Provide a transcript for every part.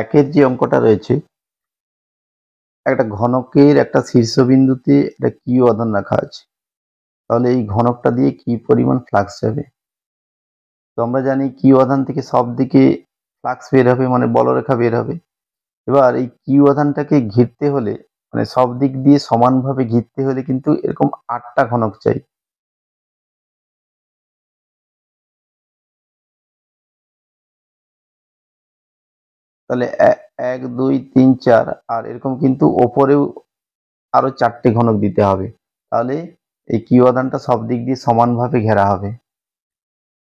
একের যে অঙ্কটা রয়েছে, একটা ঘনকের একটা শীর্ষবিন্দুতে একটা কিউ আধান রাখা আছে। তাহলে এই ঘনকটা দিয়ে কি পরিমাণ ফ্লাক্স যাবে। তো আমরা জানি কিউ আধান থেকে সব দিকে ফ্লাক্স বের হবে, মানে বলরেখা বের হবে। এবার এই কিউ আধানটাকে ঘিরতে হলে, মানে সব দিক দিয়ে সমানভাবে ঘিরতে হলে কিন্তু এরকম 8টা ঘনক চাই। তাহলে 1 2 3 4 আর এরকম কিন্তু ওপরেও আরো 4টে ঘনক দিতে হবে। তাহলে এই কিউ আধানটা সব দিক দিয়ে সমানভাবে ঘেরা হবে।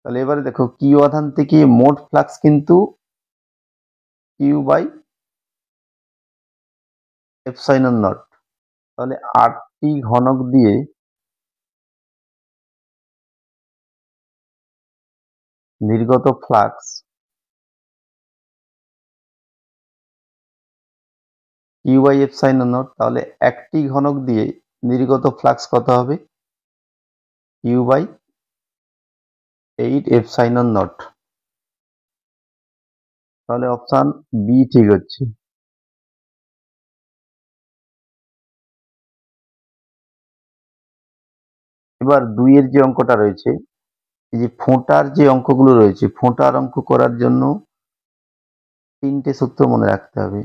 তাহলে এবারে দেখো কিউ আধান থেকে মোট ফ্লাক্স কিন্তু কিউ বাই এপসাইলন নট। তাহলে 8টি ঘনক দিয়ে নির্গত flux Q by epsilon not. তাহলে একটি ঘনক দিয়ে নির্গত ফ্লাক্স কত হবে? Q by 8 epsilon not. তাহলে অপশন বি ঠিক হচ্ছে। এবার 2 এর যে অঙ্কটা রয়েছে, এই যে ফোঁটার যে অঙ্কগুলো রয়েছে, ফোঁটার অঙ্ক করার জন্য 3টে সূত্র মনে রাখতে হবে।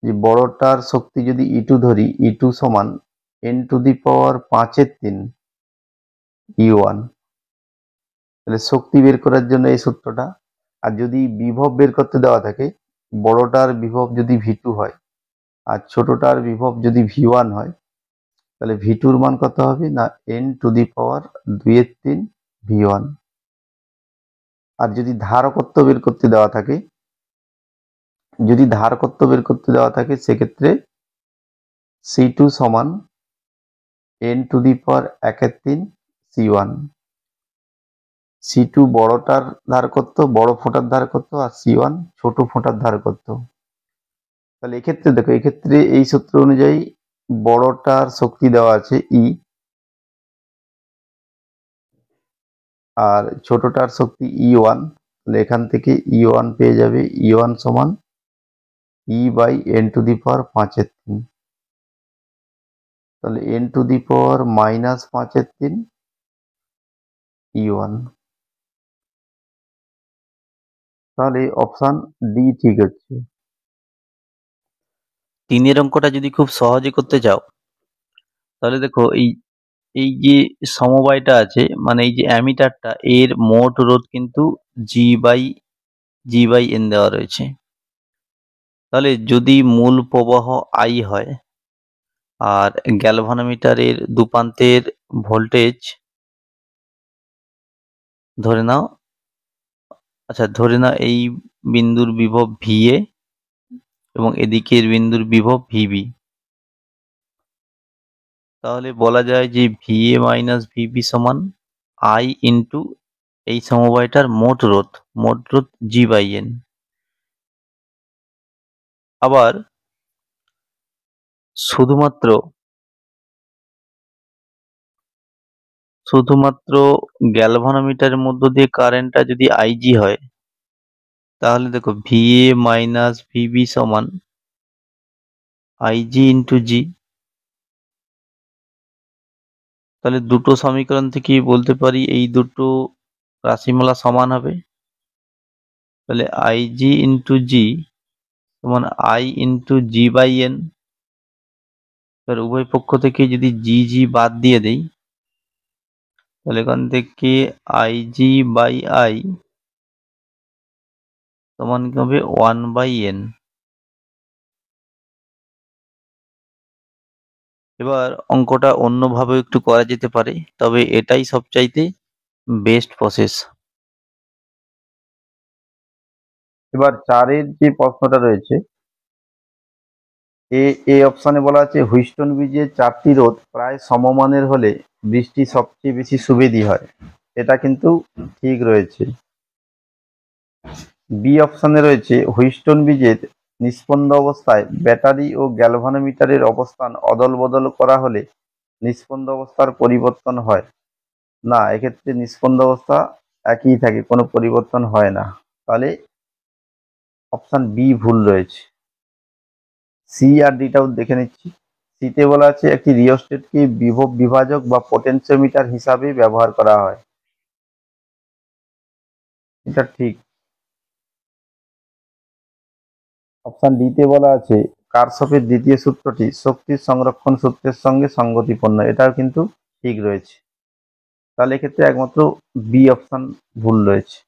যে বড়টার শক্তি যদি E2 ধরি, E2 সমান n⁵ E1। তাহলে শক্তি বের করার জন্য এই সূত্রটা। আর যদি বিভব বের করতে দেওয়া থাকে, বড়টার বিভব যদি V2 হয় আর ছোটটার বিভব যদি V1 হয়, তাহলে V2 এর মান কত হবে না n⁵ V1। আর যদি ধারকত্ব বের করতে দেওয়া থাকে, সেক্ষেত্রে C2 সমান n⁵ C1। C2 বড়টার ধারকত্ব, বড় ফোঁটার ধারকত্ব, আর C1 ছোট ফোঁটার ধারকত্ব। তাহলে এক্ষেত্রে দেখো, এক্ষেত্রে এই সূত্র অনুযায়ী বড়টার শক্তি দেওয়া আছে E, আর ছোটটার শক্তি E1। তাহলে এখান থেকে E1 পেয়ে যাবে, E1 সমান E বাই n⁵ তাহলে n⁻⁻³ E1। তাহলে অপশন ডি ঠিক হচ্ছে। 3 অঙ্কটা যদি খুব সহজে করতে চাও, তাহলে দেখো এই যে সমবায়টা আছে, মানে এই যে অ্যামিটারটা, এর মোট রোধ কিন্তু G/N দেওয়া রয়েছে। তাহলে যদি মূল প্রবাহ I হয় আর গ্যালভানোমিটারের দুপ্রান্তের ভোল্টেজ ধরে নাও এই বিন্দুর বিভব VA এবং এদিকের বিন্দুর বিভব VB, তাহলে বলা যায় যে VA মাইনাস VB সমান I ইন্টু এই সমবায়টার মোট রোধ G/N। আবার শুধুমাত্র গ্যালভানোমিটারের মধ্য দিয়ে কারেন্টটা যদি IG হয়, তাহলে দেখো VA মাইনাস VB সমান IG ইন্টু G। তাহলে দুটো সমীকরণ থেকে বলতে পারি এই দুটো রাশিমালা সমান হবে। তাহলে IG ইন্টু G সমান I ইন্টু G/N। এবার উভয় পক্ষ থেকে যদি G বাদ দিয়ে দেই, তাহলে এখান থেকে IG বাই I সমান কি হবে 1/N। এবার অঙ্কটা অন্যভাবে একটু করা যেতে পারে, তবে এটাই সবচাইতে বেস্ট প্রসেস। এবার 4-এর যে প্রশ্নটা রয়েছে, এ অপশনে বলা আছে হুইস্টন ব্রিজের 4টি রোধ প্রায় সমমানের হলে বৃষ্টি সবচেয়ে বেশি সুবিধি হয়। এটা কিন্তু ঠিক রয়েছে। বি অপশনে রয়েছে হুইস্টন ব্রিজের নিস্পন্দ অবস্থায় ব্যাটারি ও গ্যালভানোমিটারের অবস্থান অদল বদল করা হলে নিস্পন্দ অবস্থার পরিবর্তন হয় না। এক্ষেত্রে নিস্পন্দ অবস্থা একই থাকে, কোনো পরিবর্তন হয় না। তাহলে অপশন বি ভুল রয়েছে। সি আর ডিটাও দেখে নিচ্ছি। সিতে বলা আছে একটি রিওস্টেটকে বিভব বিভাজক বা পোটেনশিওমিটার হিসাবে ব্যবহার করা হয়, এটা ঠিক। অপশন ডিতে বলা আছে কারশফের দ্বিতীয় সূত্রটি শক্তির সংরক্ষণ সূত্রের সঙ্গে সঙ্গতিপূর্ণ, এটাও কিন্তু ঠিক রয়েছে। তাহলে এক্ষেত্রে একমাত্র বি অপশন ভুল রয়েছে।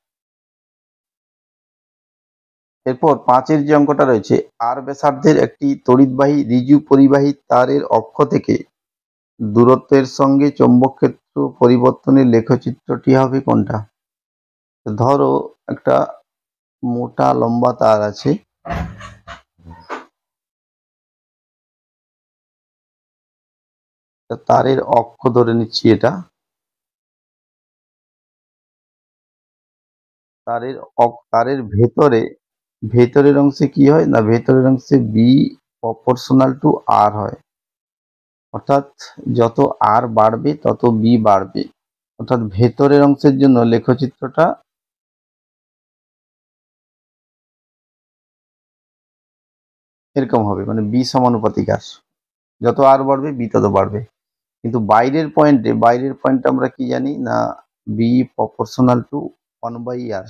এরপর 5-এর যে অঙ্কটা রয়েছে, আর ব্যাসার্ধের একটি তড়িৎবাহী ঋজু পরিবাহী তারের অক্ষ থেকে দূরত্বের সঙ্গে চৌম্বক ক্ষেত্র পরিবর্তনের লেখচিত্রটি হবে কোনটা? ধরো একটা মোটা লম্বা তার আছে, তারের অক্ষ ধরে নিচ্ছি, এটা তারের ভেতরের অংশে কি হয় না, ভেতরের অংশে বি প্রপোর্শনাল টু আর হয়, অর্থাৎ যত আর বাড়বে তত বি বাড়বে, অর্থাৎ ভেতরের অংশের জন্য লেখচিত্রটা এরকম হবে, মানে বি সমানুপাতিক আর, যত আর বাড়বে বি তত বাড়বে। কিন্তু বাইরের পয়েন্টে আমরা কি জানি না, বি প্রপোর্শনাল টু 1/r,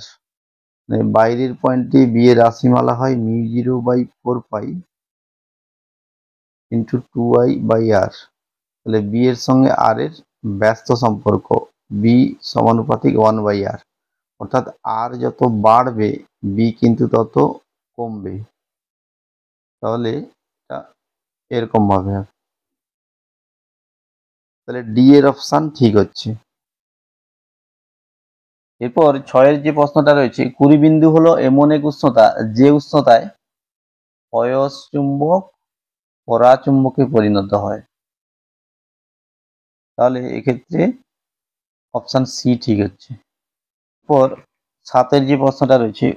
মানে বাইরের পয়েন্টে বি এর রাশিমালা হয় μ0/4π ইন্টু 2i/r। তাহলে বি এর সঙ্গে আর এর ব্যস্ত সম্পর্ক, বি সমানুপাতিক 1/r, অর্থাৎ আর যত বাড়বে বি কিন্তু তত কমবে। তাহলে এটা এরকম ভাবে হবে। তাহলে ডি এর অপশন ঠিক হচ্ছে। এরপর 6-এর যে প্রশ্নটা রয়েছে, কুড়িবিন্দু হলো এমন এক উষ্ণতা যে উষ্ণতায় অয়স্চুম্বক পরাচুম্বকে পরিণত হয়। তাহলে এক্ষেত্রে অপশন সি ঠিক হচ্ছে। এরপর 7-এর যে প্রশ্নটা রয়েছে,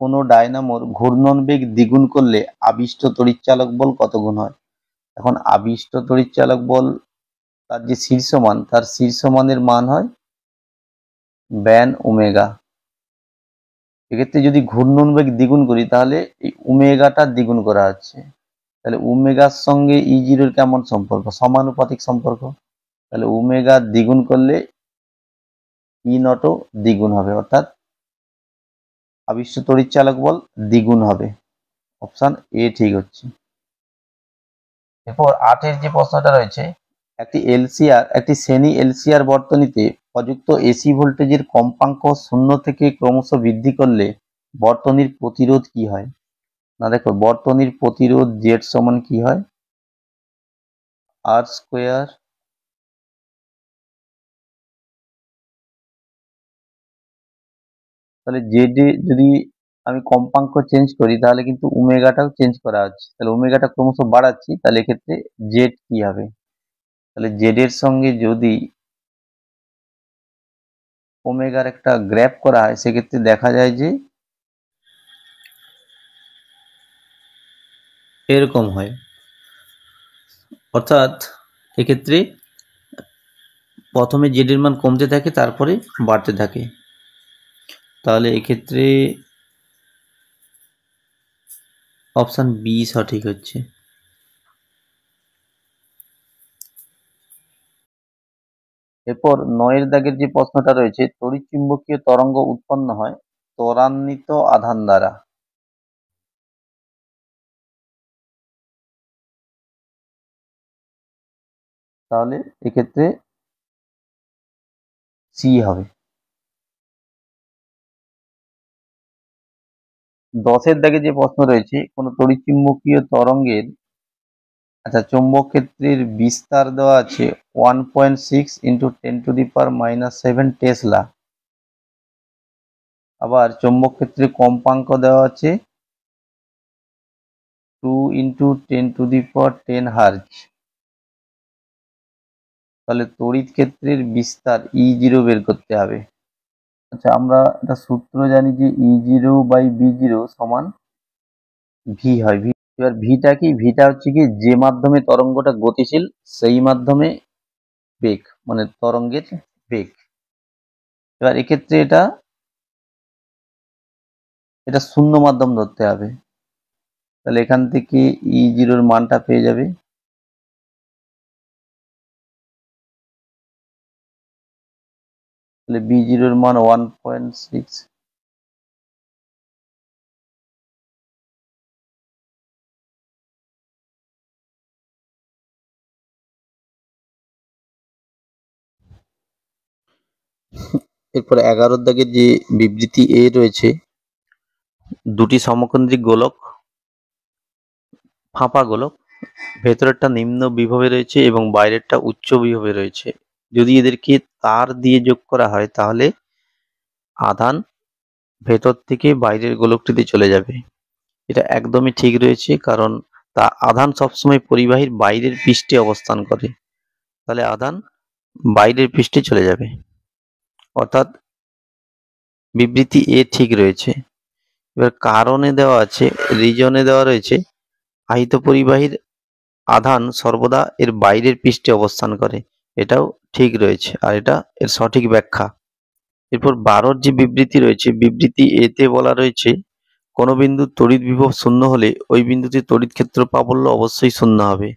কোনো ডায়নামোর ঘূর্ণন বেগ দ্বিগুণ করলে আবিষ্ট তড়িৎচালক বল কত গুণ হয়? এখন আবিষ্ট তড়িৎচালক বল তার যে শীর্ষমান, তার শীর্ষমানের মান হয় ব্যান ওমেগা। এক্ষেত্রে যদি ঘূর্ণন বেগ দ্বিগুণ করি তাহলে এই ওমেগাটা দ্বিগুণ করা হচ্ছে, তাহলে ওমেগার সঙ্গে E0 এর কেমন সম্পর্ক? সমানুপাতিক সম্পর্ক। তাহলে ওমেগা দ্বিগুণ করলে E0 ও দ্বিগুণ হবে, অর্থাৎ আবিষ্ট তড়িৎচালক বল দ্বিগুণ হবে। অপশন এ ঠিক হচ্ছে। এরপর 8-এর যে প্রশ্নটা রয়েছে, একটি শ্রেণী এলসিআর বর্তনীতে প্রযুক্ত এসি ভোল্টেজের কম্পাঙ্ক 0 থেকে ক্রমশ বৃদ্ধি করলে বর্তনীর প্রতিরোধ কি হয়? না দেখো, বর্তনীর প্রতিরোধ জেড সমান কি হয়? আর স্কোয়ার তাহলে জেড এ যদি আমি কম্পাঙ্ক চেঞ্জ করি তাহলে কিন্তু ওমেগাটাও চেঞ্জ করা হচ্ছে, তাহলে ওমেগাটা ক্রমশ বাড়াচ্ছি, তাহলে এক্ষেত্রে জেড কি হবে? তাহলে জেড এর সঙ্গে যদি ওমেগার একটা গ্র্যাফ করা হয় সেক্ষেত্রে দেখা যায় যে এরকম হয়, অর্থাৎ এক্ষেত্রে প্রথমে জেড এর মান কমতে থাকে তারপরে বাড়তে থাকে। তাহলে এক্ষেত্রে অপশন বি সঠিক হচ্ছে। এরপর 9-এর দাগের যে প্রশ্নটা রয়েছে, তড়িৎচুম্বকীয় তরঙ্গ উৎপন্ন হয় ত্বরান্বিত আধান দ্বারা। তাহলে এক্ষেত্রে সি হবে। 10-এর দাগে যে প্রশ্ন রয়েছে, কোন তড়িৎচুম্বকীয় তরঙ্গের চৌম্বক ক্ষেত্রের বিস্তার দেওয়া আছে 1.6 × 10⁻⁻7 টেসলা, আবার চৌম্বক ক্ষেত্রের কম্পাঙ্ক দেওয়া আছে 2 × 10⁻10 হার্জ। তাহলে তড়িৎ ক্ষেত্রের বিস্তার E0 বের করতে হবে। আচ্ছা, আমরা একটা সূত্র জানি যে E0/B0 সমান ভি হয়। এবার ভিটা কি? ভিটা হচ্ছে কি, যে মাধ্যমে তরঙ্গটা গতিশীল সেই মাধ্যমে বেগ, মানে তরঙ্গের বেগ। এবার এক্ষেত্রে এটা শূন্য মাধ্যম ধরতে হবে। তাহলে এখান থেকে E0 এর মানটা পেয়ে যাবে তাহলে B0 এর মান 1.6। এরপর 11 দাগের যে বিবৃতি এ রয়েছে, দুটি সমকেন্দ্রিক গোলক, ফাঁপা গোলক, ভেতরেরটা নিম্ন বিভবে রয়েছে এবং বাইরেরটা উচ্চ বিভবে রয়েছে। যদি এদেরকে তার দিয়ে যোগ করা হয় তাহলে আধান ভেতর থেকে বাইরের গোলকটিতে চলে যাবে। এটা একদমই ঠিক রয়েছে, কারণ তা আধান সবসময় পরিবাহীর বাইরের পৃষ্ঠে অবস্থান করে, তাহলে আধান বাইরের পৃষ্ঠে চলে যাবে, অর্থাৎ বিবৃতি এ ঠিক রয়েছে। এবার কারণে দেওয়া আছে, রিজনে দেওয়া রয়েছে আহিত পরিবাহীর আধান সর্বদা এর বাইরের পৃষ্ঠে অবস্থান করে, এটাও ঠিক রয়েছে আর এটা এর সঠিক ব্যাখ্যা। এরপর 12 যে বিবৃতি রয়েছে, বিবৃতি এতে বলা রয়েছে কোনো বিন্দুর তড়িৎ বিভব শূন্য হলে ওই বিন্দুতে তড়িৎ ক্ষেত্র প্রাবল্য অবশ্যই শূন্য হবে।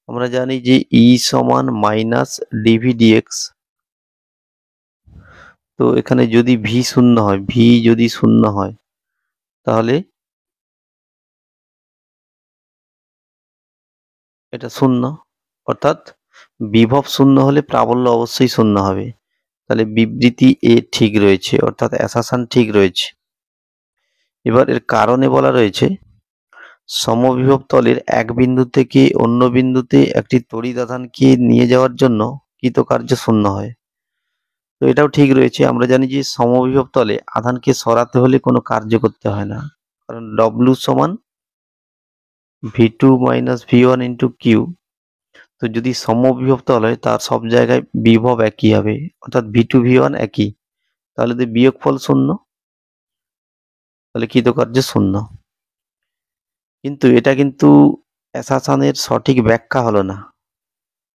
আমরা জানি যে E সমান মাইনাস ডিভি ডিএক্স। তো এখানে যদি ভি শূন্য হয়, ভি যদি শূন্য হয় তাহলে এটা শূন্য, অর্থাৎ বিভব শূন্য হলে প্রাবল্য অবশ্যই শূন্য হবে। তাহলে বিবৃতি এ ঠিক রয়েছে, অর্থাৎ অ্যাসাম্পশন ঠিক রয়েছে। এবার এর কারণে বলা রয়েছে সমবিভব তলের এক বিন্দু থেকে অন্য বিন্দুতে একটি তড়িৎ আধানকে নিয়ে যাওয়ার জন্য কৃতকার্য শূন্য হয়। তো এটাও ঠিক রয়েছে। আমরা জানি যে সমবিভব তলে আধানকে সরাতে হলে কোনো কার্য করতে হয় না, কারণ ডব্লিউ সমান V2 minus V1 into Q. তো যদি সমবিভব তল হয় তার সব জায়গায় বিভব একই হবে, অর্থাৎ V2 V1 একই, তাহলে যদি বিয়োগফল শূন্য তাহলে কৃতকার্য শূন্য। কিন্তু এটা কিন্তু অ্যাসাম্পশনের সঠিক ব্যাখ্যা হলো না।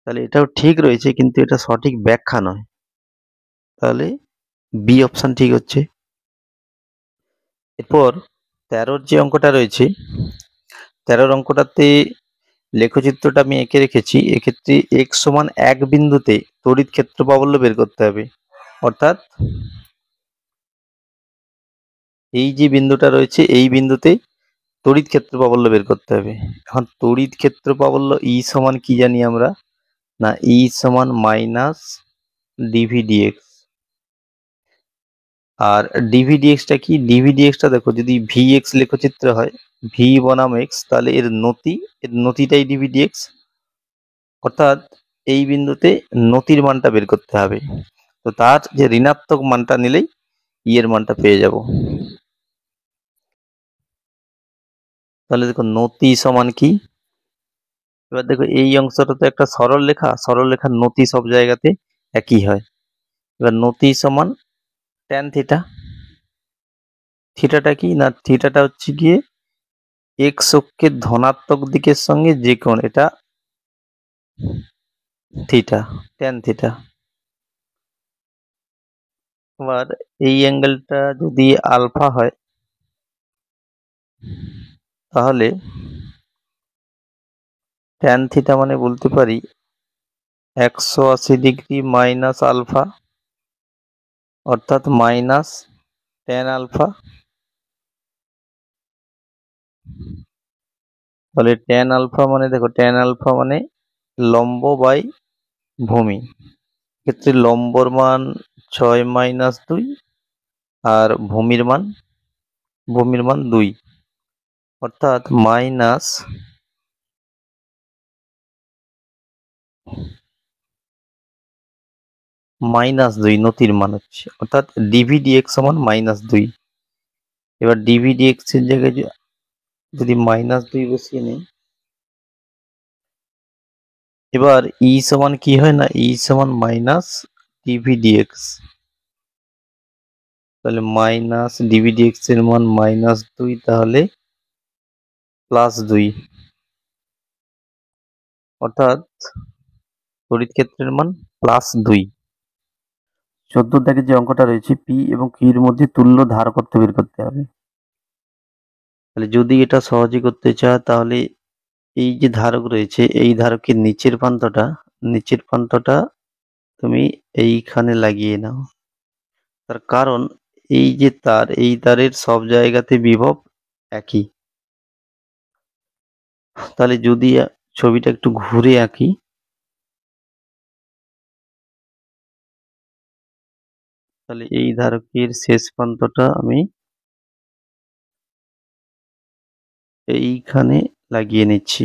তাহলে এটাও ঠিক রয়েছে কিন্তু এটা সঠিক ব্যাখ্যা নয়, তাহলে বি অপশন ঠিক হচ্ছে। এরপর 13 যে অঙ্কটা রয়েছে, 13 অঙ্কটাতে লেখচিত্রটা আমি এঁকে রেখেছি। এক্ষেত্রে x সমান 1 বিন্দুতে তড়িৎ ক্ষেত্র প্রাবল্য বের করতে হবে, অর্থাৎ এই যে বিন্দুটা রয়েছে এই বিন্দুতে তড়িৎ ক্ষেত্র প্রাবল্য বের করতে হবে। এখন তড়িৎ ক্ষেত্র প্রাবল্য E সমান কি জানি আমরা, না E সমান মাইনাস ডিভি ডিএক্স। আর ডিভি ডিএক্সটা কি, ডিভি ডিএক্সটা দেখো যদি ভিএক্স লেখচিত্র হয়, ভি বনাম এক্স, তাহলে এর নতিটাই ডিভি ডিএক্স, অর্থাৎ এই বিন্দুতে নতির মানটা বের করতে হবে। তো তার যে ঋণাত্মক মানটা নিলেই ই এর মানটা পেয়ে যাব। তাহলে দেখো নতি সমান কি, এবার দেখো এই অংশটা তো একটা সরল রেখা, সরল রেখার নতি সব জায়গাতে একই হয়। এবার নতি সমান ট্যান থিটা। থিটাটা কি, না থিটাটা হচ্ছে গিয়ে এক্স অক্ষের ধনাত্মক দিকের সঙ্গে যে কোণ, এটা থিটা, ট্যান থিটা। এবার এই অ্যাঙ্গেলটা যদি আলফা হয় তাহলে ট্যান থিটা মানে বলতে পারি 180 ডিগ্রি মাইনাস আলফা, অর্থাৎ মাইনাস ট্যান আলফা। তাহলে ট্যান আলফা মানে দেখো, ট্যান আলফা মানে লম্ব বাই ভূমি, ক্ষেত্রে লম্বর মান 6 মাইনাস 2 আর ভূমির মান 2, অর্থাৎ মাইনাস -2 নতির মান হচ্ছে, অর্থাৎ ডিভি ডিএক্স সমান -2। এবার ডিভি ডিএক্স এর জায়গায় যদি -2 বসিয়ে নেই, এবার ই সমান কি হয়, না ই সমান মাইনাস ডিভি ডিএক্স। তাহলে মাইনাস ডিভি ডিএক্স এর মান -2, তাহলে +2, অর্থাৎ তড়িৎ ক্ষেত্রের মান +2। 14 দাগে যে অঙ্কটা রয়েছে, পি এবং কিউর মধ্যে তুল্য ধারকত্ব বের করতে হবে। তাহলে যদি এটা সহজে করতে চাও তাহলে এই যে ধারক রয়েছে এই ধারকের নিচের প্রান্তটা তুমি এইখানে লাগিয়ে নাও। তার কারণ এই যে তার, এই তারের সব জায়গাতে বিভব একই। তাহলে যদি ছবিটা একটু ঘুরে আঁকি, তাহলে এই ধারকের শেষ প্রান্তটা আমি এইখানে লাগিয়ে নিচ্ছি।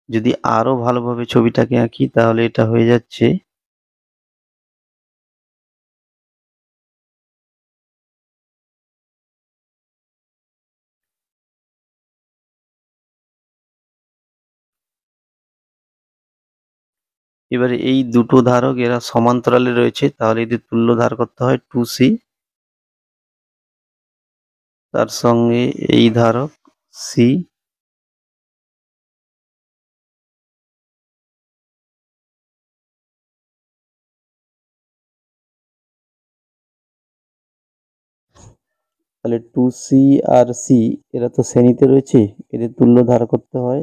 যদি আরো ভালোভাবে ছবিটাকে আঁকি তাহলে এটা হয়ে যাচ্ছে এবারে এই দুটো ধারক এরা সমান্তরালে রয়েছে, তাহলে এদের তুল্য ধার করতে হয় 2c, তার সঙ্গে এই ধারক c, তাহলে 2c আর c এরা তো শ্রেণীতে রয়েছে, এদের তুল্য ধার করতে হয়।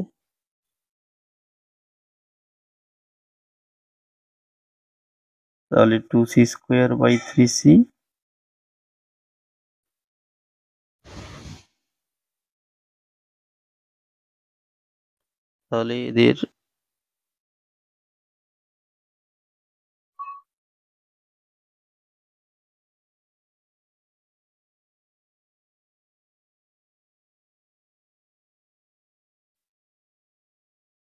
তাহলে 2c² / 3c, তাহলে এদের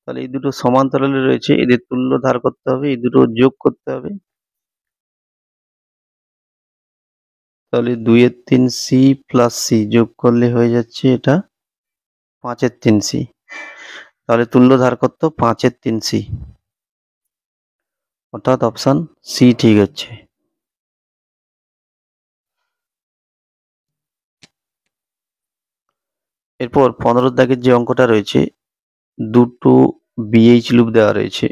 তাহলে এই দুটো সমান্তরালে রয়েছে, এদের তুল্য ধার করতে হবে, এই দুটো যোগ করতে হবে। তাহলে 2/3c + c যোগ করলে হয়ে যাচ্ছে এটা 5/3c, তাহলে তুল্য ধার করত 5/3c, অর্থাৎ অপশন সি ঠিক হচ্ছে। এরপর 15 দাগের যে অঙ্কটা রয়েছে, দুটো বিএইচ লুপ দেওয়া রয়েছে।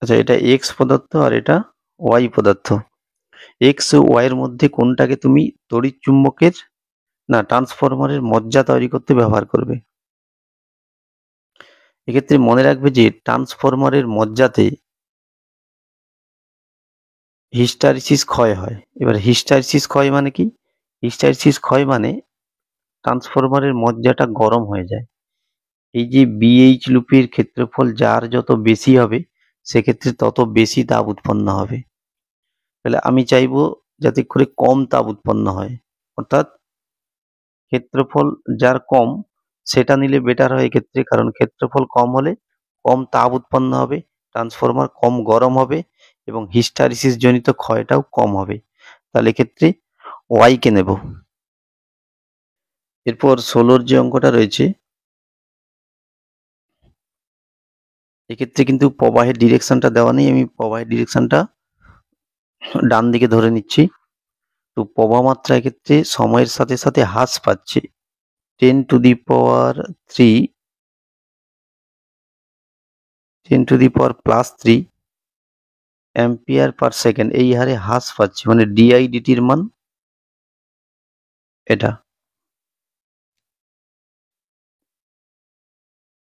আচ্ছা, এটা এক্স পদার্থ আর এটা ওয়াই পদার্থ। এক্স ও ওয়াই এর মধ্যে কোনটাকে তুমি তড়িৎ চুম্বকের ট্রান্সফরমারের মজ্জা তৈরি করতে ব্যবহার করবে? এক্ষেত্রে মনে রাখবে যে ট্রান্সফরমারের মজ্জাতে হিস্টারিসিস ক্ষয় হয়। এবার হিস্টারিসিস ক্ষয় মানে কি? হিস্টারিসিস ক্ষয় মানে ট্রান্সফরমারের মজ্জাটা গরম হয়ে যায়। এই যে বিএইচ লুপের ক্ষেত্রফল যার যত বেশি হবে সেক্ষেত্রে তত বেশি তাপ উৎপন্ন হবে। তাহলে আমি চাইবো যাতে করে কম তাপ উৎপন্ন হয়, অর্থাৎ ক্ষেত্রফল যার কম সেটা নিলে বেটার হয় এক্ষেত্রে, কারণ ক্ষেত্রফল কম হলে কম তাপ উৎপন্ন হবে, ট্রান্সফরমার কম গরম হবে এবং হিস্টারিসিস জনিত ক্ষয়টাও কম হবে। তাহলে এক্ষেত্রে ওয়াই কে নেব। এরপর 16 যে অঙ্কটা রয়েছে, এক্ষেত্রে কিন্তু প্রবাহের ডিরেকশনটা দেওয়া নেই, আমি প্রবাহের ডিরেকশনটা ডান দিকে ধরে নিচ্ছি। তো প্রবাহ মাত্রা এক্ষেত্রে সময়ের সাথে সাথে হ্রাস পাচ্ছে, 10⁻³ অ্যাম্পিয়ার/সেকেন্ড এই হারে হ্রাস পাচ্ছে, মানে ডিআইডিটির মান এটা।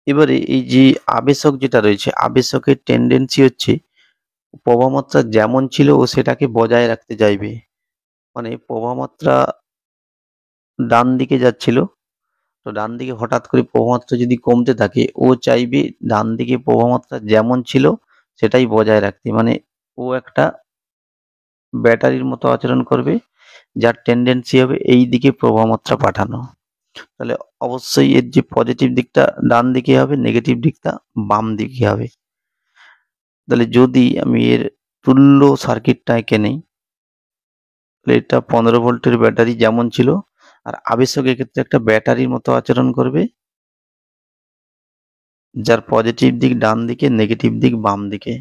এবারে এই যে আবেশক যেটা রয়েছে, আবেশকের টেন্ডেন্সি হচ্ছে প্রবাহ মাত্রা যেমন ছিল ও সেটাকে বজায় রাখতে চাইবে। মানে প্রবাহ মাত্রা ডান দিকে যাচ্ছিল, তো ডান দিকে হঠাৎ করে প্রবাহমাত্রা যদি কমতে থাকে ও চাইবে ডান দিকে প্রবাহমাত্রা যেমন ছিল সেটাই বজায় রাখতে, মানে ও একটা ব্যাটারির মতো আচরণ করবে যার টেন্ডেন্সি হবে এই দিকে প্রবাহমাত্রা পাঠানো। তাহলে অবশ্যই এর যে পজিটিভ দিকটা ডান দিকে হবে, নেগেটিভ দিকটা বাম দিকে হবে। তাহলে যদি আমি এর তুল্য সার্কিটটা এঁকে নেই, তাহলে এটা 15 ভোল্টের ব্যাটারি যেমন ছিল, আর আবেশক এক্ষেত্রে একটা ব্যাটারির মতো আচরণ করবে যার পজিটিভ দিক ডান দিকে, নেগেটিভ দিক বাম দিকে।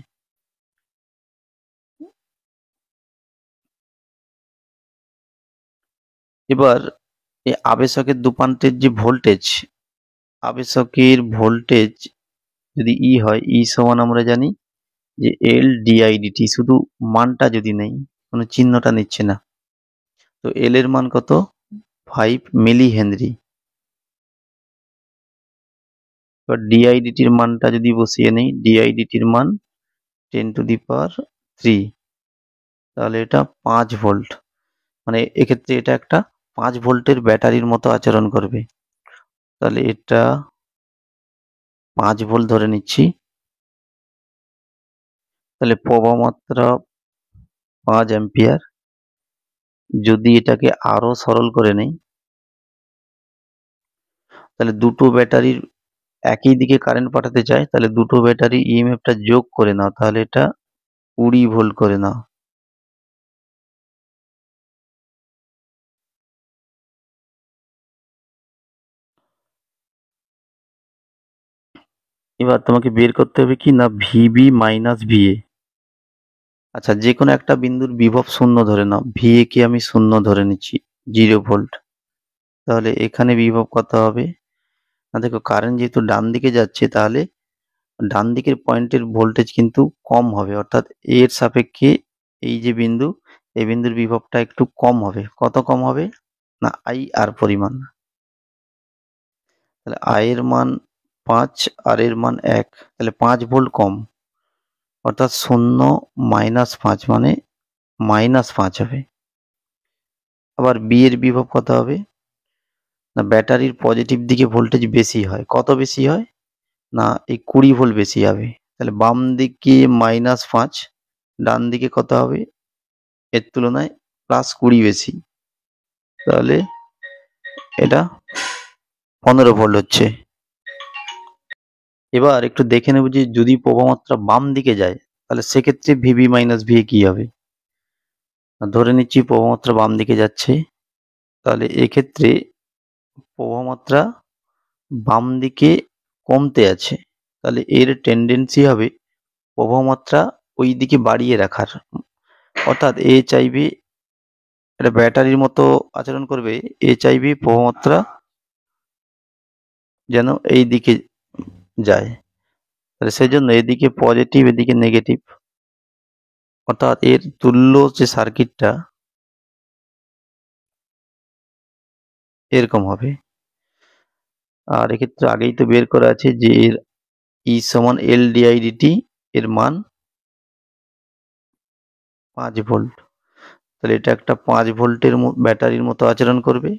এবার এই আবেশকের দুপ্রান্তের যে ভোল্টেজ, আবেশকের ভোল্টেজ যদি ই হয়, ই সমান আমরা জানি যে এল ডিআইডিটি, শুধু মানটা যদি নেই, কোনো চিহ্নটা নিচ্ছে না, তো এল এর মান কত? 5 মিলি হেনরি। এবার ডিআইডিটির মানটা যদি বসিয়ে নেই, ডিআইডিটির মান 10 টু দি পাওয়ার 3, তাহলে এটা 5 ভোল্ট। মানে এক্ষেত্রে এটা একটা 5 ভোল্টের ব্যাটারির মতো আচরণ করবে। তাহলে এটা 5 ভোল্ট ধরে নিচ্ছি। তাহলে প্রবাহ মাত্রা 5 অ্যাম্পিয়ার। যদি এটাকে আরো সরল করে নেই, তাহলে দুটো ব্যাটারির একই দিকে কারেন্ট পাঠাতে চাই, তাহলে দুটো ব্যাটারি ইএমএফটা যোগ করে নাও, তাহলে এটা 20 ভোল্ট করে নাও। এবার তোমাকে বের করতে হবে কি না, ভিবি মাইনাস ভিএ। আচ্ছা, যে কোনো একটা বিন্দুর বিভব শূন্য ধরে নাও, ভিএ কে আমি শূন্য ধরে নিচ্ছি, 0 ভোল্ট। তাহলে এখানে বিভব কত হবে না, দেখো কারেন্ট যেহেতু ডান দিকে যাচ্ছে, তাহলে ডান দিকের পয়েন্টের ভোল্টেজ কিন্তু কম হবে, অর্থাৎ এর সাপেক্ষে এই যে বিন্দু, এই বিন্দুর বিভবটা একটু কম হবে। কত কম হবে না, আই আর পরিমাণ। তাহলে আই এর মান 5 আর এর মান 1, তাহলে 5 ভোল্ট কম, অর্থাৎ 0 মাইনাস 5 মানে -5 হবে। আবার বি এর বিভব কত হবে না, ব্যাটারির পজিটিভ দিকে ভোল্টেজ বেশি হয়। কত বেশি হয় না, এই 20 ভোল্ট বেশি হবে। তাহলে বাম দিকে -5, ডান দিকে কত হবে, এর তুলনায় +20 বেশি, তাহলে এটা 15 ভোল্ট হচ্ছে। এবার একটু দেখে নেব যে যদি প্রবাহমাত্রা বাম দিকে যায়, তাহলে সেক্ষেত্রে ভিবি মাইনাস ভিএ কি হবে। ধরে নিচ্ছি প্রবাহমাত্রা বাম দিকে যাচ্ছে, তাহলে এক্ষেত্রে প্রবাহমাত্রা বাম দিকে কমতে আছে, তাহলে এর টেন্ডেন্সি হবে প্রবাহমাত্রা ওই দিকে বাড়িয়ে রাখার। অর্থাৎ এ চাইবে, এটা ব্যাটারির মতো আচরণ করবে, এ চাইবে প্রবাহমাত্রা যেন এই দিকে যায়, তাহলে সেই জন্য এদিকে পজিটিভ এদিকে নেগেটিভ, অর্থাৎ এর তুল্য যে সার্কিটটা এরকম হবে। আর এক্ষেত্রে আগেই তো বের করা আছে যে এর ই সমান এল ডিআই ডিটি, এর মান 5 ভোল্ট। তাহলে এটা একটা 5 ভোল্টের ব্যাটারির মতো আচরণ করবে।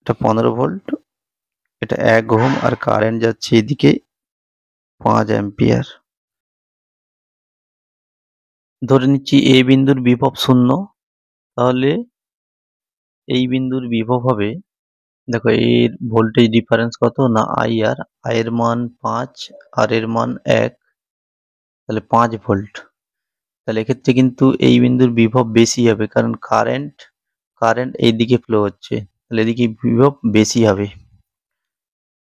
এটা 15 ভোল্ট, এটা 1 ওহম, আর কারেন্ট যাচ্ছে এদিকে 5 অ্যাম্পিয়ার। ধরে নিচ্ছি এ বিন্দুর বিভব 0, তাহলে এই বিন্দুর বিভব হবে, দেখো এর ভোল্টেজ ডিফারেন্স কত না আই আর, আই এর মান 5 আর এর মান 1, তাহলে 5 ভোল্ট। তাহলে এক্ষেত্রে কিন্তু এই বিন্দুর বিভব বেশি হবে, কারণ কারেন্ট এই দিকে ফ্লো হচ্ছে, তাহলে এদিকে বিভব বেশি হবে।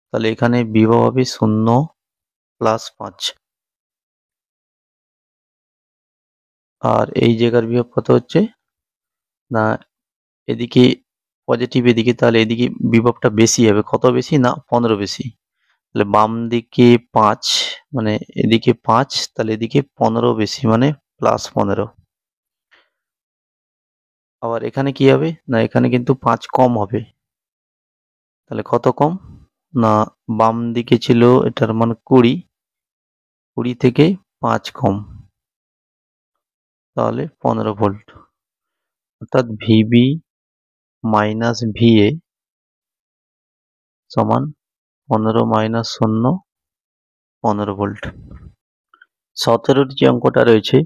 তাহলে এখানে বিভব হবে 0 প্লাস 5, আর এই জায়গার বিভব কত হচ্ছে না, এদিকে পজিটিভ এদিকে, তাহলে এদিকে বিভবটা বেশি হবে। কত বেশি না, 15 বেশি। তাহলে বাম দিকে 5 মানে এদিকে 5, তাহলে এদিকে 15 বেশি মানে +15। আবার এখানে কি হবে না, এখানে কিন্তু 5 কম হবে, তাহলে কত কম না, বাম দিকে ছিল এটার মান 20 থেকে 5 কম, তাহলে 15 ভোল্ট। অর্থাৎ ভিবি মাইনাস ভিএ সমান 15 মাইনাস 0, 15 ভোল্ট। 17 যে অঙ্কটা রয়েছে,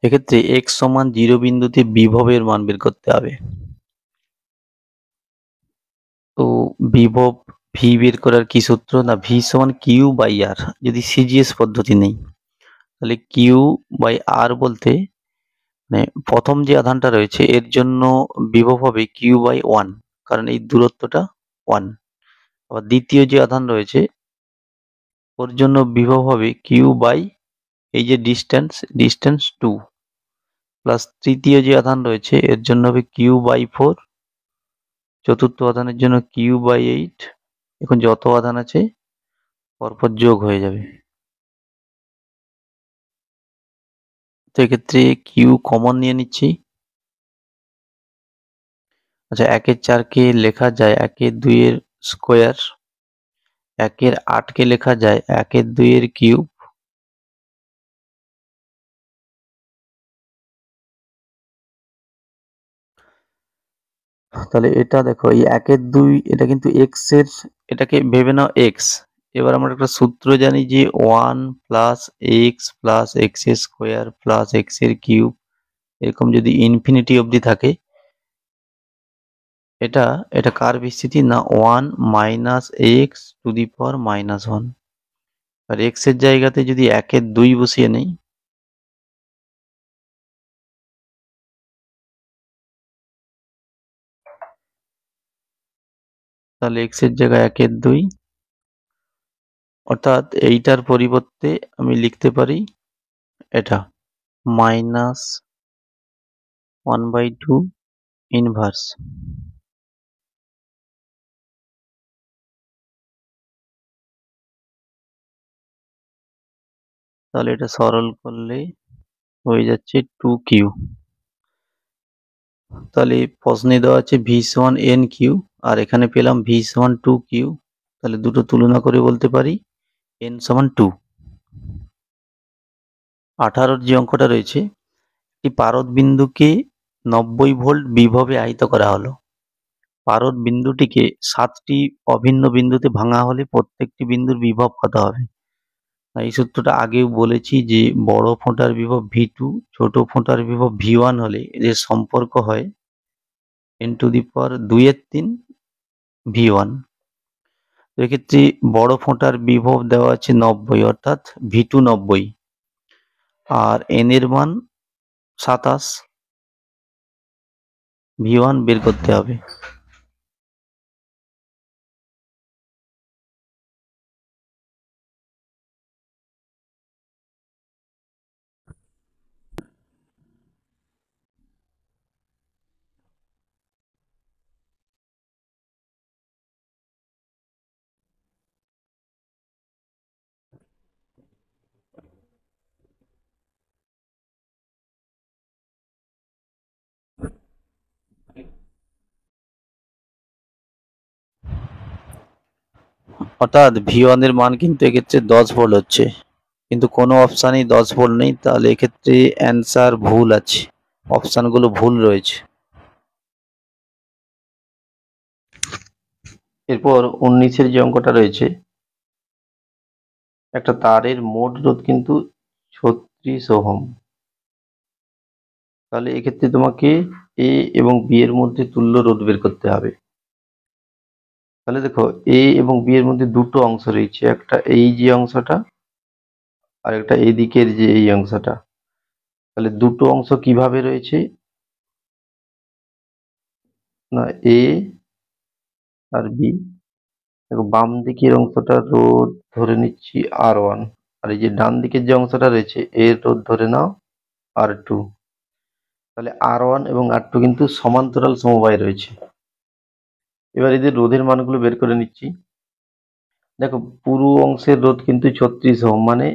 এক্ষেত্রে x সমান 0 বিন্দুতে বিভবের মান বের করতে হবে। তো বিভব ভি বের করার কি সূত্র না, ভি সমান কিউ বাই আর। যদি সিজিএস পদ্ধতি নেই, তাহলে কিউ বাই আর বলতে মানে প্রথম যে আধানটা রয়েছে এর জন্য বিভব হবে কিউ বাই 1, কারণ এই দূরত্বটা 1। আবার দ্বিতীয় যে আধান রয়েছে ওর জন্য বিভব হবে কিউ বাই এই যে ডিস্টেন্স 2, প্লাস তৃতীয় যে আধান রয়েছে এর জন্য হবে কিউ বাই 4, চতুর্থ আধানের জন্য কিউ বাই 8। এখন যত আধান আছে পরপর যোগ হয়ে যাবে, তো এক্ষেত্রে কিউ কমন নিয়ে নিচ্ছি, আচ্ছা, 1-4 লেখা যায় 1-2 স্কোয়ার, 1-8 লেখা যায় 1-2 কিউব, তাহলে এটা দেখো এই 1-2 এটা কিন্তু এক্স এর, এটাকে ভেবে নাও এক্স। এবার আমরা একটা সূত্র জানি যে 1 plus x plus x square plus x এর কিউব, এরকম যদি ইনফিনিটি অবধি থাকে, এটা এটা কার বিস্তৃতি না 1 minus x to the power -1। আর এক্স এর জায়গাতে যদি 1-2 বসিয়ে নেই, তাহলে এক্স এর জায়গায় 1-2, অর্থাৎ এইটার পরিবর্তে আমি লিখতে পারি এটা -1/2 ইনভার্স। তাহলে এটা সরল করলে হয়ে যাচ্ছে 2q। তাহলে প্রশ্নে দেওয়া আছে v=n/q, আর এখানে পেলাম v=2q। তাহলে দুটো তুলনা করে বলতে পারি n=2। 18 যে অঙ্কটা রয়েছে, একটি পারদ বিন্দুকে 90 ভোল্ট বিভবে আহিত করা হলো। পারদ বিন্দুটিকে 7টি অভিন্ন বিন্দুতে ভাঙা হলে প্রত্যেকটি বিন্দুর বিভব কত হবে? এই সূত্রটা আগেও বলেছি যে বড় ফোঁটার বিভব v2, ছোট ফোঁটার বিভব v1 হলে এদের সম্পর্ক হয় n⁻2 v1। এক্ষেত্রে বড় ফোঁটার বিভব দেওয়া আছে 90, অর্থাৎ v2 90, আর n এর মান 27, v1 বের করতে হবে। অর্থাৎ v1 এর মান কিন্তু এক্ষেত্রে 10 ভোল্ট হচ্ছে, কিন্তু কোনো অপশানেই 10 ভোল্ট নেই, তাহলে এক্ষেত্রে অ্যান্সার ভুল আছে, অপশানগুলো ভুল রয়েছে। এরপর 19 যে অঙ্কটা রয়েছে, একটা তারের মোট রোধ কিন্তু 36 ওহম। তাহলে এক্ষেত্রে তোমাকে এ এবং বি এর মধ্যে তুল্য রোধ বের করতে হবে। তাহলে দেখো এ এবং বি এর মধ্যে দুটো অংশ রয়েছে, একটা এই যে অংশটা আর একটা এই দিকের যে এই অংশটা। তাহলে দুটো অংশ কিভাবে রয়েছে না এ আর বি। দেখো বাম দিকের অংশটা রোধ ধরে নিচ্ছি R1, আর এই যে ডান দিকের যে অংশটা রয়েছে এর রোধ ধরে নাও R2। তাহলে R1 এবং R2 কিন্তু সমান্তরাল সমবায়ে রয়েছে। এবার এদের রোধের মানগুলো বের করে নিচ্ছি। দেখো পুরো অংশের রোধ কিন্তু 36 ওহম, মানে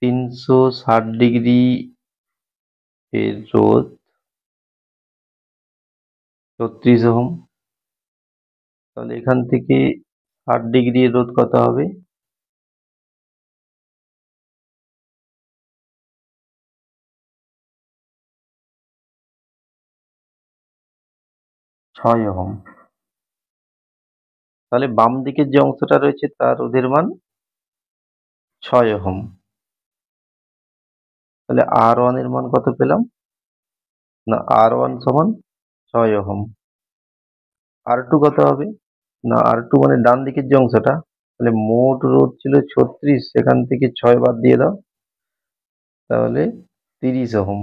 360 ডিগ্রি এর রোধ 36 ওহম। তাহলে এখান থেকে 60 ডিগ্রি এর রোধ কত হবে? 6 ওহম। তাহলে বাম দিকের যে অংশটা রয়েছে তার রোধের মান 6 ওহম। তাহলে R1 এর মান কত পেলাম না R1 সমান 6 ওহম। R2 কত হবে না R2 মানে ডান দিকের যে অংশটা, তাহলে মোট রোধ ছিল 36, সেখান থেকে 6 বাদ দিয়ে দাও, তাহলে 30 ওহম,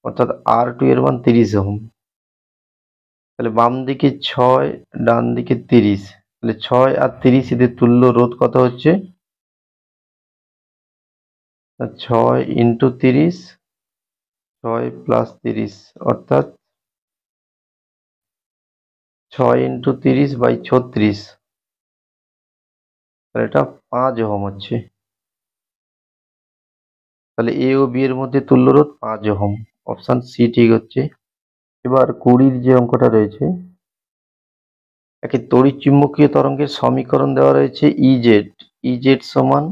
অর্থাৎ R2 এর মান 30 ওহম। তাহলে বাম দিকে 6, ডান দিকে 30, তাহলে 6 আর 30 এদের তুল্য রোধ কত হচ্ছে? 6 ইন্টু 30, 6 প্লাস 30, অর্থাৎ 6 ইন্টু 30/36, তাহলে এটা 5 ওহম হচ্ছে। তাহলে এ ও বি এর মধ্যে তুল্য রোধ 5 ওহম। অপশন সি ঠিক হচ্ছে। এবার 20 যে অঙ্কটা রয়েছে, একটি তড়িৎ চুম্বকীয় তরঙ্গের সমীকরণ দেওয়া রয়েছে ইজেড। ইজেড সমান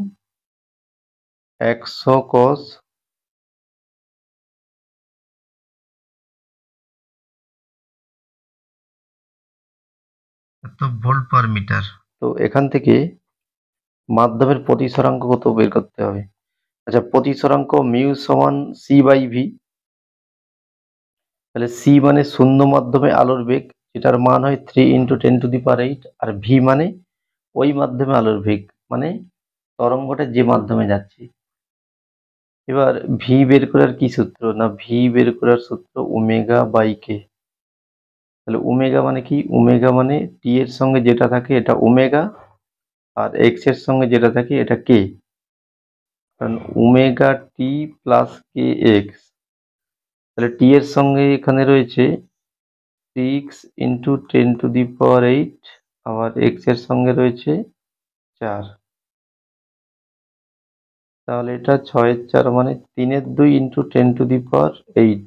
100 cos এত ভোল্ট পার মিটার। তো এখান থেকে মাধ্যমের প্রতিসরাঙ্ক কত বের করতে হবে। আচ্ছা, প্রতিসরাঙ্ক মিউ সমান সি বাই ভি। তাহলে সি মানে শূন্য মাধ্যমে আলোর বেগ, যেটার মান হয় 3 × 10⁸, আর ভি মানে ওই মাধ্যমে আলোর বেগ, মানে তরঙ্গটা যে মাধ্যমে যাচ্ছে। এবার ভি বের করার কি সূত্র, না ভি বের করার সূত্র ওমেগা বাই কে। তাহলে ওমেগা মানে কি, ওমেগা মানে টি এর সঙ্গে যেটা থাকে এটা ওমেগা, আর এক্স এর সঙ্গে যেটা থাকে এটা কে। কারণ ওমেগা টি প্লাস কে এক্স। তাহলে টি এর সঙ্গে এখানে রয়েছে 6 × 10⁸, আবার এক্স এর সঙ্গে রয়েছে 4। তাহলে এটা 6 এর 4 মানে 3 × 10⁸।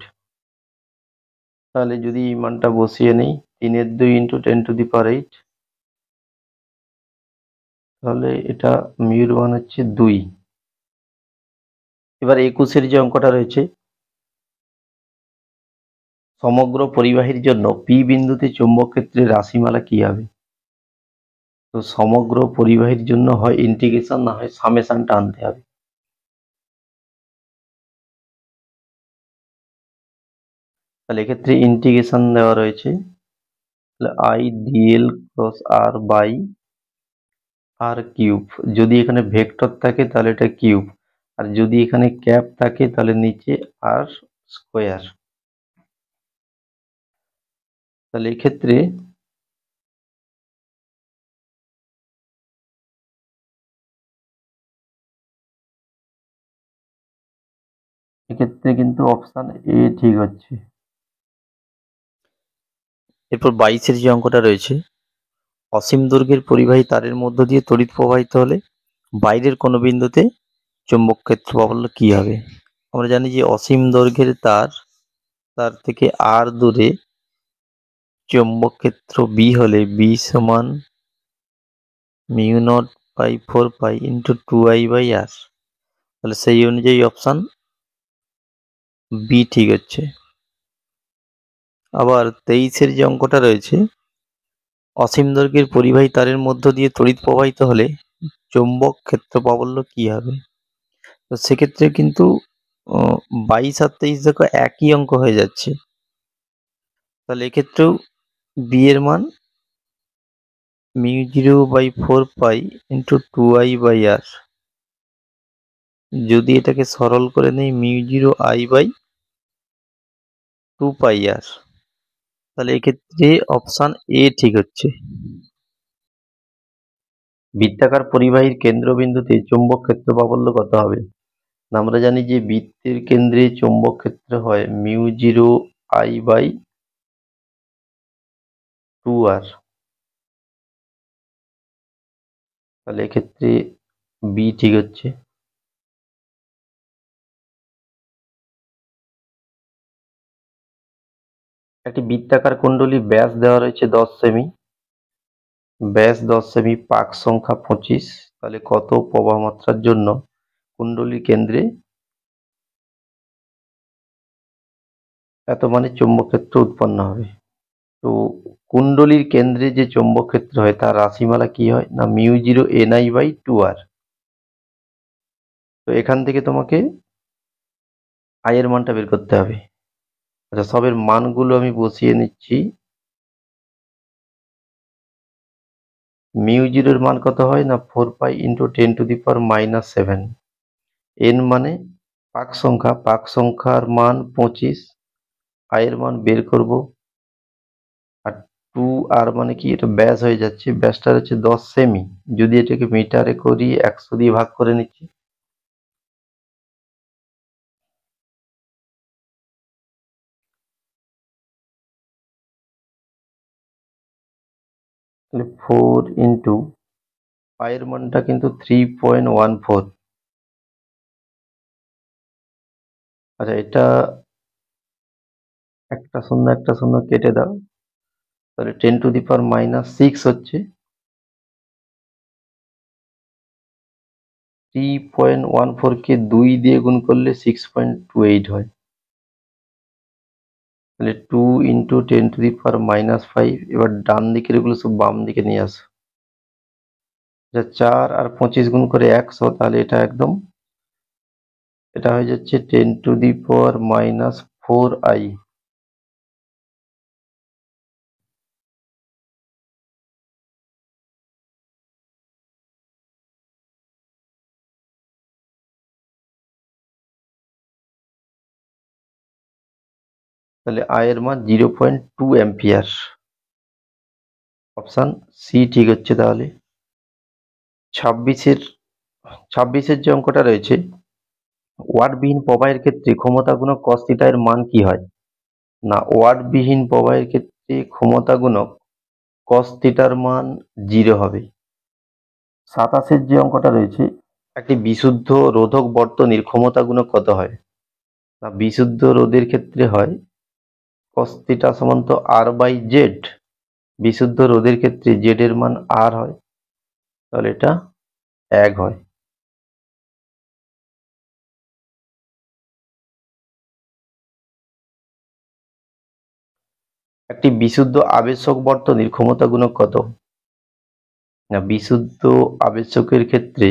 তাহলে যদি এই মানটা বসিয়ে নেই 3 × 10⁸, তাহলে এটা মিউর মান হচ্ছে 2। এবার 21 যে অঙ্কটা রয়েছে, সমগ্র পরিবাহীর জন্য পি বিন্দুতে চৌম্বক ক্ষেত্রের রাশিমালা কি হবে। তো সমগ্র পরিবাহীর জন্য হয় ইন্টিগ্রেশন না হয় সামেশনটা আনতে হবে। তাহলে এক্ষেত্রে ইন্টিগ্রেশন দেওয়া রয়েছে, তাহলে I dl cross r by r cube. যদি এখানে ভেক্টর থাকে তাহলে এটা কিউব, আর যদি এখানে ক্যাপ থাকে তাহলে নিচে আর স্কোয়ার। তাহলে এক্ষেত্রে কিন্তু অপশন এ ঠিক হচ্ছে। এরপর 22 যে অঙ্কটা রয়েছে, অসীম দৈর্ঘ্যের পরিবাহী তারের মধ্য দিয়ে তড়িৎ প্রবাহিত হলে বাইরের কোনো বিন্দুতে চৌম্বক ক্ষেত্র প্রাবল্য কি হবে। আমরা জানি যে অসীম দৈর্ঘ্যের তার থেকে আর দূরে চৌম্বক ক্ষেত্র বি হলে বি সমান μ0/4π × 2I/r। তাহলে সেই অনুযায়ী অপশন বি ঠিক হচ্ছে। আবার 23 যে অঙ্কটা রয়েছে, অসীম দৈর্ঘ্যের পরিবাহী তারের মধ্য দিয়ে তড়িৎ প্রবাহিত হলে চৌম্বক ক্ষেত্র প্রাবল্য কি হবে। তো সেক্ষেত্রে কিন্তু 22 আর 23 দেখো একই অঙ্ক হয়ে যাচ্ছে। তাহলে এক্ষেত্রেও বি এর মান μ0/4π × 2I/r। যদি এটাকে সরল করে নেই μ0I/2πr, তাহলে এক্ষেত্রে অপশন এ ঠিক হচ্ছে। বৃত্তাকার পরিবাহীর কেন্দ্রবিন্দুতে চৌম্বক ক্ষেত্র প্রাবল্য কত হবে। আমরা জানি যে বৃত্তের কেন্দ্রে চৌম্বক ক্ষেত্র হয় μ0I/2r। তাহলে এক্ষেত্রে বি ঠিক হচ্ছে। একটি বৃত্তাকার কুণ্ডলী ব্যাস দেওয়া রয়েছে 10 সেমি, ব্যাস 10 সেমি, পাক সংখ্যা 25। তাহলে কত প্রবাহ মাত্রার জন্য কুণ্ডলীর কেন্দ্রে এত মানে চৌম্বক ক্ষেত্র উৎপন্ন হবে। তো কুণ্ডলীর কেন্দ্রে যে চৌম্বক ক্ষেত্র হয় তার রাশিমালা কি হয়, না μ0Ni/2r। তো এখান থেকে তোমাকে আই এর মানটা বের করতে হবে। আচ্ছা, সবের মানগুলো আমি বসিয়ে নিচ্ছি। μ0 এর মান কত হয়, না 4π × 10⁻⁻7। n মানে পাক সংখ্যা, পাক সংখ্যার মান 25, আই এর মান বের করব। আর 2r মানে কি, এটা ব্যাস হয়ে যাচ্ছে, ব্যাসটা হচ্ছে 10 সেমি। যদি এটাকে মিটারে করি 100 দিয়ে ভাগ করে নিচ্ছি। তাহলে 4 × পায়ের মানটা কিন্তু 3.14। আচ্ছা, এটা একটা শূন্য কেটে দাও, তাহলে 10⁻⁻6 হচ্ছে 3.14 কে 2 দিয়ে গুণ করলে 6.28 হয়। তাহলে 2 ইন্টু 10⁻⁻5। এবার ডান দিকের এগুলো সব বাম দিকে নিয়ে আসো। 4 আর 25 গুণ করে 100, তাহলে এটা একদম এটা হয়ে যাচ্ছে 10⁻⁻4i। তাহলে i এর মান 0.2 অ্যাম্পিয়ার। অপশন সি ঠিক হচ্ছে। তাহলে 26এর যে অঙ্কটা রয়েছে, ওয়াটবিহীন প্রবাহের ক্ষেত্রে ক্ষমতা গুণক cos θ এর মান কি হয়? না, ওয়াটবিহীন প্রবাহের ক্ষেত্রে ক্ষমতা গুণক cos θ এর মান 0 হবে। 27এর যে অঙ্কটা রয়েছে, একটি বিশুদ্ধ রোধক বর্তনীর ক্ষমতা গুণক কত হয়? না, বিশুদ্ধ রোধের ক্ষেত্রে হয় cos θ সমান তো r/z। বিশুদ্ধ রোধের ক্ষেত্রে z এর মান r হয়, তাহলে এটা 1 হয়। একটি বিশুদ্ধ আবেশক বর্তনীর ক্ষমতা গুণক কত? না, বিশুদ্ধ আবেশকের ক্ষেত্রে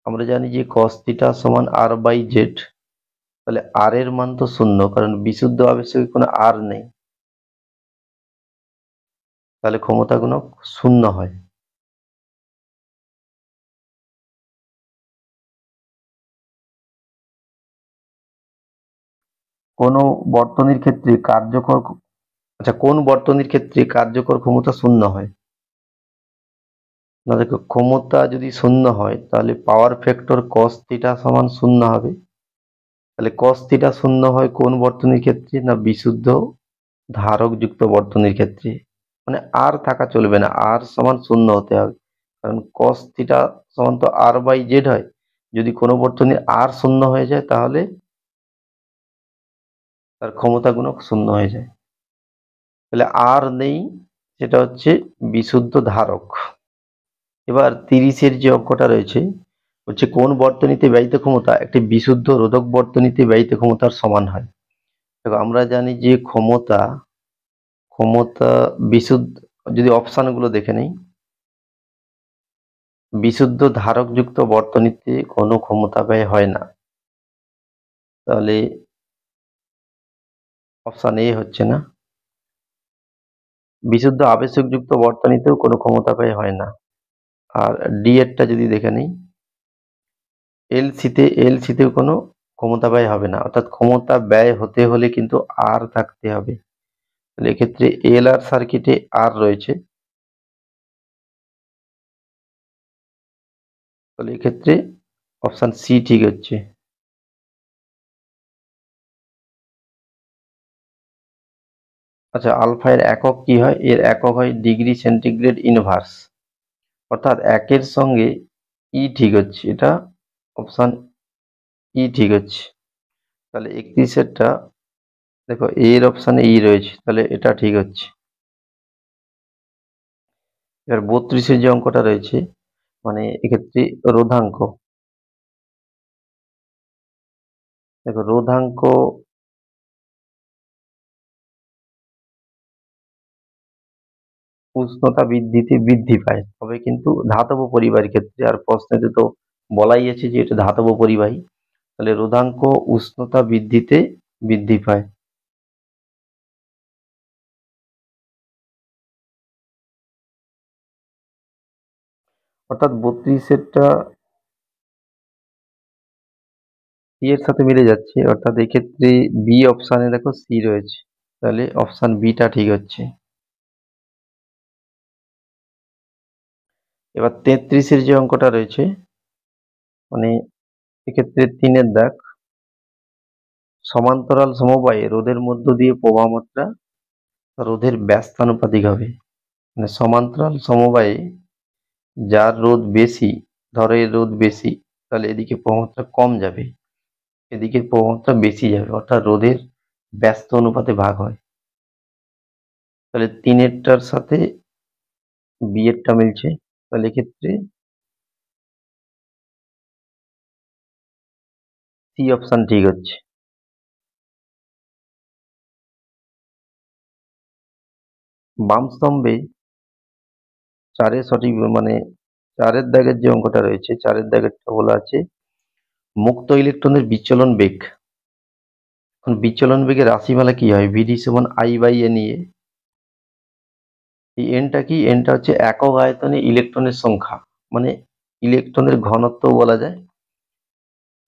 আমরা জানি যে cos θ সমান r/z। তাহলে r এর মান তো 0, কারণ বিশুদ্ধ আবেশকে কোনো r নেই, তাহলে ক্ষমতা গুণক 0 হয়। কোন বর্তনীর ক্ষেত্রে কোন বর্তনীর ক্ষেত্রে কার্যকর ক্ষমতা 0 হয়? না, দেখো, ক্ষমতা যদি 0 হয় তাহলে পাওয়ার ফ্যাক্টর cos θ সমান 0 হবে। তাহলে cos θ 0 হয় কোন বর্তনীর ক্ষেত্রে? না, বিশুদ্ধ ধারক যুক্ত বর্তনীর ক্ষেত্রে। মানে আর থাকা চলবে না, আর সমান 0 হতে হবে, কারণ cos θ সমান তো r/z হয়। যদি কোনো বর্তনীর আর 0 হয়ে যায় তাহলে তার ক্ষমতা গুণক 0 হয়ে যায়। তাহলে আর নেই, সেটা হচ্ছে বিশুদ্ধ ধারক। এবার 30-এর যে অঙ্কটা রয়েছে, হচ্ছে কোন বর্তনীতে ব্যয়িত ক্ষমতা একটি বিশুদ্ধ রোধক বর্তনীতে ব্যয়িত ক্ষমতার সমান হয়? দেখো, আমরা জানি যে ক্ষমতা ক্ষমতা বিশুদ্ধ, যদি অপশন গুলো দেখে নেই, বিশুদ্ধ ধারকযুক্ত বর্তনীতে কোনো ক্ষমতা ব্যয় হয় না, তাহলে অপশন এ হচ্ছে না। বিশুদ্ধ আবেশকযুক্ত বর্তনীতেও কোনো ক্ষমতা ব্যয় হয় না। আর ডি এরটা যদি দেখে নেই, এলসিতেও কোনো ক্ষমতা ব্যয় হবে না, অর্থাৎ ক্ষমতা ব্যয় হতে হলে কিন্তু আর থাকতে হবে। তাহলে এক্ষেত্রে এল আর সার্কিটে আর রয়েছে, তাহলে এক্ষেত্রে অপশন সি ঠিক হচ্ছে। আচ্ছা, আলফা এর একক কি হয়? এর একক হয় ডিগ্রি সেন্টিগ্রেড ইনভার্স, অর্থাৎ একের সঙ্গে ই ঠিক হচ্ছে, এটা অপশন ই ঠিক হচ্ছে। তাহলে 31-এরটা দেখো, এর অপশনে ই রয়েছে, তাহলে এটা ঠিক হচ্ছে। এবার 32-এর যে অঙ্কটা রয়েছে, মানে এক্ষেত্রে রোধাঙ্ক, দেখো রোধাঙ্ক উষ্ণতা বৃদ্ধিতে বৃদ্ধি পায়, তবে কিন্তু ধাতব পরিবাহীর ক্ষেত্রে। আর প্রশ্নেতে তো বলাই আছে যে এটা ধাতব পরিবাহী, তাহলে রোধাঙ্ক উষ্ণতা বৃদ্ধিতে বৃদ্ধি পায়। অর্থাৎ 32-এরটা সি এর সাথে মিলে যাচ্ছে, অর্থাৎ এক্ষেত্রে বি অপশানে দেখো সি রয়েছে, তাহলে অপশান বিটা ঠিক হচ্ছে। এবার 33-এর যে অঙ্কটা রয়েছে, মানে এক্ষেত্রে 3-এর দাগ, সমান্তরাল সমবায়ে রোধের মধ্য দিয়ে প্রবাহ মাত্রা রোধের ব্যস্তানুপাতিক হবে। মানে সমান্তরাল সমবায়ে যার রোধ বেশি, ধরো এর রোধ বেশি, তাহলে এদিকে প্রবাহ মাত্রা কম যাবে, এদিকে প্রবাহ মাত্রা বেশি যাবে, অর্থাৎ রোধের ব্যস্ত অনুপাতে ভাগ হয়। তাহলে 3-এরটার সাথে বি এরটা মিলছে, তাহলে এক্ষেত্রে সি অপশন ঠিক হচ্ছে। বাম স্তম্ভে 4-এর সঠিক মানে 4-এর দাগের যে অঙ্কটা রয়েছে, 4-এর দাগেরটা বলা আছে মুক্ত ইলেকট্রনের বিচলন বেগ। এখন বিচলন বেগের রাশিমালা কি হয়? ভিডি সমান আই বাই এন এ। এই এনটা কি? এনটা হচ্ছে একক আয়তনে ইলেকট্রনের সংখ্যা, মানে ইলেকট্রনের ঘনত্ব বলা যায়।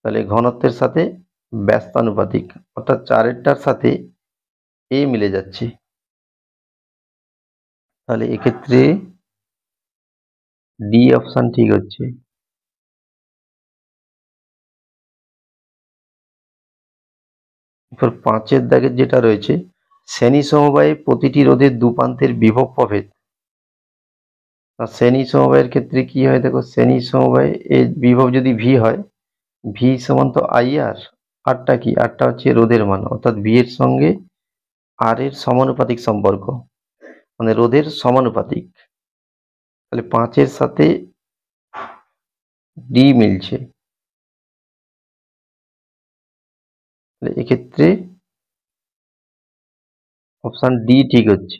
তাহলে ঘনত্বের সাথে ব্যস্তানুপাতিক, অর্থাৎ 4-এরটার সাথে এ মিলে যাচ্ছে। তাহলে এক্ষেত্রে ডি অপশন ঠিক হচ্ছে। এরপর 5-এর দাগের যেটা রয়েছে, শ্রেণী সমবায়ে প্রতিটি রোধের দুপ্রান্তের বিভব প্রভেদ। আর শ্রেণী সমবায়ের ক্ষেত্রে কি হয় দেখো, শ্রেণী সমবায়ে এর বিভব যদি ভি হয়, ভি সমান তো আই আর, আরটা কি? আরটা হচ্ছে রোধের মান, অর্থাৎ ভি এর সঙ্গে আর এর সমানুপাতিক সম্পর্ক, মানে রোধের সমানুপাতিক। তাহলে 5-এর সাথে ডি মিলছে, তাহলে এক্ষেত্রে অপশন ডি ঠিক হচ্ছে।